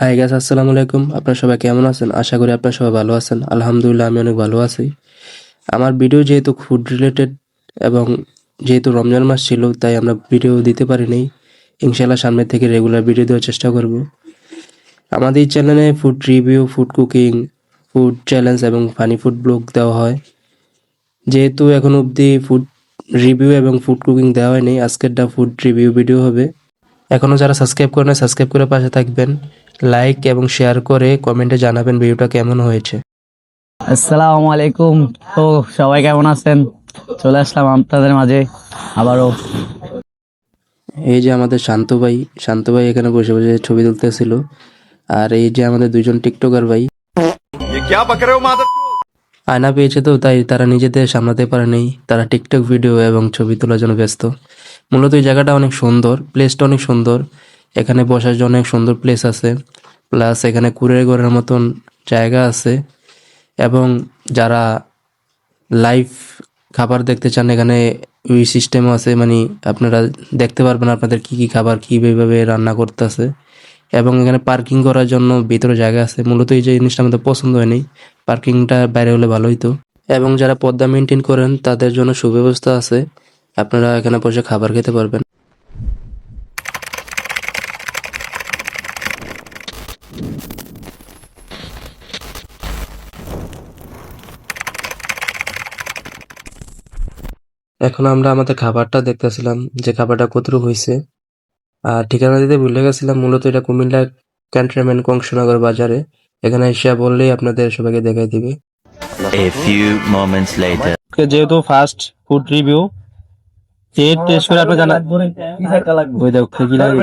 Hi guys, আসসালামু আলাইকুম। আপনারা সবাই কেমন আছেন? আশা করি আপনারা সবাই ভালো আছেন। আলহামদুলিল্লাহ, আমি অনেক ভালো আছি। আমার ভিডিও যেহেতু ফুড রিলেটেড এবং যেহেতু রমজান মাস ছিল, তাই আমরা ভিডিও দিতে পারিনি। ইনশাল্লাহ সামনে থেকে রেগুলার ভিডিও দেওয়ার চেষ্টা করব। আমাদের এই চ্যানেলে food review, food cooking, food challenge এবং ফানি ফুড ব্লগ দেওয়া হয়। যেহেতু এখন অবধি ফুড রিভিউ এবং ফুড কুকিং দেওয়া হয়নি, আজকেরটা ফুড রিভিউ ভিডিও হবে। এখনও যারা সাবস্ক্রাইব করে না, সাবস্ক্রাইব করে পাশে থাকবেন। লাইক এবং শেয়ার করে কমেন্টে জানাবেন ভিডিওটা কেমন হয়েছে। আসসালামু আলাইকুম। তো সবাই কেমন আছেন? চলে আসলাম আপনাদের মাঝে আবারও। এই যে আমাদের শান্ত ভাই এখানে বসে বসে ছবি তুলতেছিল। আর এই যে আমাদের দুইজন টিকটকার ভাই, আয়না পেয়েছে তো তাই তারা নিজেদের সামলাতে পারে নেই, তারা টিকটক ভিডিও এবং ছবি তোলার জন্য ব্যস্ত। মূলত এই জায়গাটা অনেক সুন্দর, প্লেসটা অনেক সুন্দর। এখানে বসার জন্য অনেক সুন্দর প্লেস আছে, প্লাস এখানে কুড়ের ঘরের মতন জায়গা আছে। এবং যারা লাইভ খাবার দেখতে চান, এখানে ওই সিস্টেমও আছে, মানে আপনারা দেখতে পারবেন আপনাদের কি কি খাবার কীভাবে রান্না করতেছে। এবং এখানে পার্কিং করার জন্য ভিতরে জায়গা আছে। মূলত এই যে জিনিসটা আমাদের পছন্দ হয়নি, পার্কিংটা বাইরে হলে ভালো হতো। এবং যারা পর্দা মেনটেন করেন তাদের জন্য সুব্যবস্থা আছে, আপনারা এখানে বসে খাবার খেতে পারবেন। এখন আমরা আমাদের খাবারটা দেখতেছিলাম যে খাবারটা কতটুকু হয়েছে। আর ঠিকানা দিতে ভুলে গেছিলাম। মূলত এটা কুমিল্লা ক্যান্টনমেন্ট কংসনগর বাজারে। এখানে এসে বললেই আপনাদের সবাইকে দেখাই দিবে। A few moments later. যেহেতু ফার্স্ট ফুড রিভিউ, টেস্ট করে আপনি জানা ওই দেখো কি লাগে।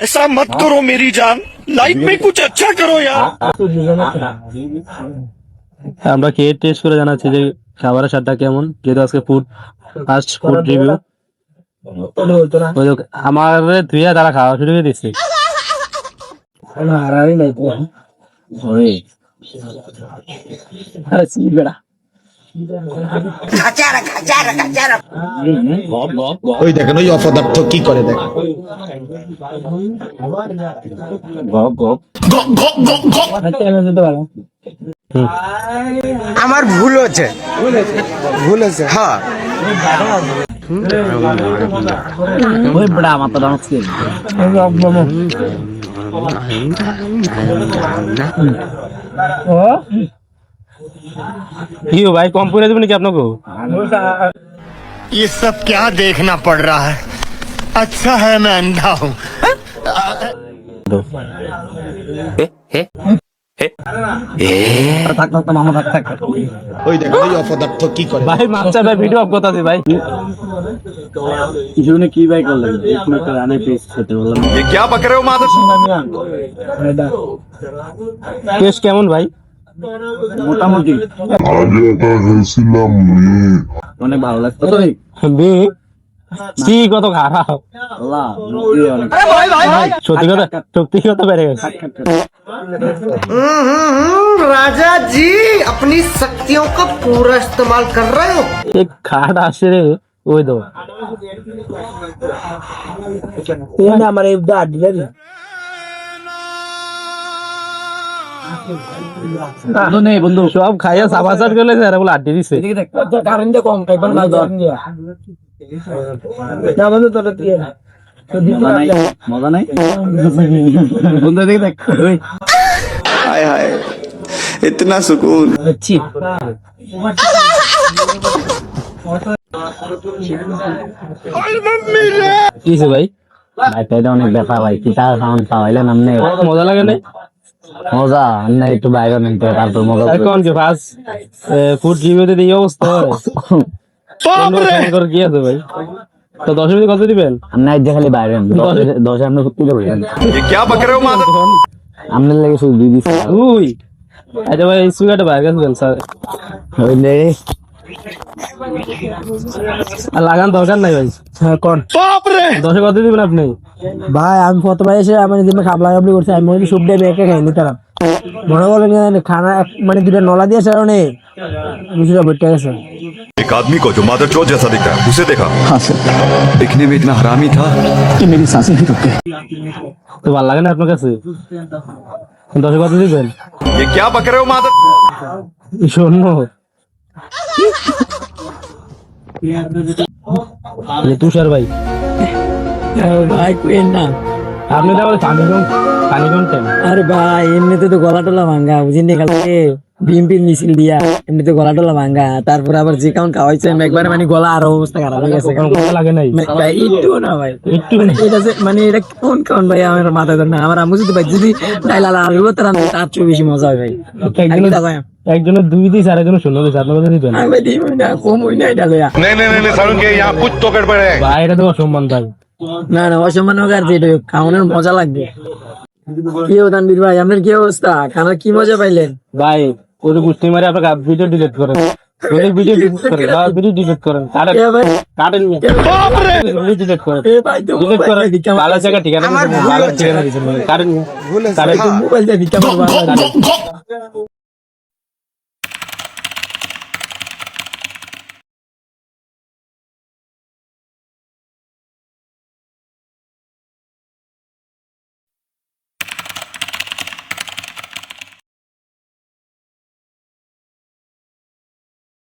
ऐसा मत करो मेरी जान, लाइफ में कुछ अच्छा करो यार। আমরা খেয়ে টেস্ট করে জানাচ্ছি যে খাবারের স্বাদটা কেমন, যেহেতু আজকে ফার্স্ট ফুড রিভিউ। আমার ধুইয়া তারা খাওয়া শুরু করে দিচ্ছে। ওই দেখেন ওই অপদার্থ কি করে দেখেন। আমার ভুল হয়েছে হ্যাঁ। ওই বড়া মাথা দাঁড়াচ্ছে। কি ভাই কম করে দেবেন কি আপনাকে? ये सब क्या देखना पड़ रहा है, अच्छा है मैं अंधा हूँ। ওই দেখেন ওই অপদার্থ কি করে। ভাই মাছটা ভাই ভিডিও অফ করতে ভাই। কিছু কি ভাই করলেন? একটা রানে পেস্ট খেতে বললাম। ये क्या बक रहे हो मादर। টেস্ট কেমন ভাই? মোটামুটি আগে একটা হয়েছিলাম মেয়ে অনেক ভালো লাগতো। কি কত খারাপ সত্যি কথা বেড়ে গেছে। राजा जी अपनी शक्तियों का पूरा इस्तेमाल कर रहे हो। एक खाट আসে রে ওই দো এটা আমার এই দাঁড় দিলে বন্ধু সব খাইয়া সাবাসার করলে এরা বলে আড্ডি দিছে। কারণ যে কম একবার না দিয়া না বন্ধু তোর দিয়ে মজা নাই বন্ধু দেখ দেখ हाय हाय इतना सुकून। अच्छी কিসে ভাই? ভাই পেটে অনেক ব্যথা ভাই, কি তার সাউন্ড পাওয়াইলেন আপনি? মজা লাগে না? মজা না একটু বাইরে নিতে তারপর মজা। কোন কি ফার্স্ট ফুড রিভিউতে এই অবস্থা করে কি আছে ভাই? তো 10 মিনিট কত দিবেন? আপনি আজ খালি বাইরে 10 আপনি সত্যি করবেন। ये क्या बक रहे हो मादर। আপনার লাগে শুধু দিদি উই আচ্ছা ভাই সুগারটা বাইরে গেছেন স্যার ওই নে আর লাগান দরকার নাই ভাই। হ্যাঁ কোন 10 কত দিবেন আপনি? ভাই আমি প্রথমে এসে আমি দিনে খাবলা খাবলি করছি, আমি মনে সব দিয়ে একা খাই নিতাম। মনে করবেন খানা মানে দুটো নলা দিয়ে কারণে মিশরা বইটা গেছে। एक आदमी को जो मादरचोद जैसा दिखता है उसे देखा। हाँ सर, दिखने में इतना हरामी था कि मेरी सांसें नहीं रुकती। তো ভালো লাগে না আপনার কাছে? 10 কত দিবেন? ये क्या बक रहे हो मादर? শোনো তুষার ভাই, ভাই কোয়েন না। আপনি তো পানি কম কেন? আরে ভাই এমনিতে তো গলা টলা ভাঙ্গা বুঝিনি, কালকে বিএমপির মিছিল দিয়া এমনিতে গলা টলা ভাঙ্গা, তারপর আবার যে কাউন খাওয়াইছে একবারে মানে গলা আরো অবস্থা খারাপ হয়ে গেছে। কোনো কথা লাগে নাই? ভাই একটু না ভাই, একটু না। এটা যে মানে এটা কোন কারণ ভাই আমার মাথা ধর না। আমার আম্মু যদি ভাই যদি ডাইলা আর তার চেয়ে বেশি মজা হয় ভাই। একজনের 2 দিস আর একজনের 0 দিস, আপনার কথা দিবেন? আমি দিই না, কম হই না এটা লইয়া। ভাই এটা তো অসম্মান ভাই। না না অসম্মান হোক আর যেটা হোক, খাওয়ানোর মজা লাগবে। কি তানভীর ভাই আপনার কি অবস্থা, খানার কি মজা পাইলেন? ভাই ওই গুষ্টি মারে আপনার ভিডিও ডিলিট করেন, ভিডিও ডিলিট করেন, ভিডিও ডিলিট করেন, কাটেন ডিলিট করেন, ডিলিট করেন। ভালো জায়গা ঠিকানা, ভালো ঠিকানা দিচ্ছেন, কাটেন মোবাইল দিয়ে ভিক্ষা করবো।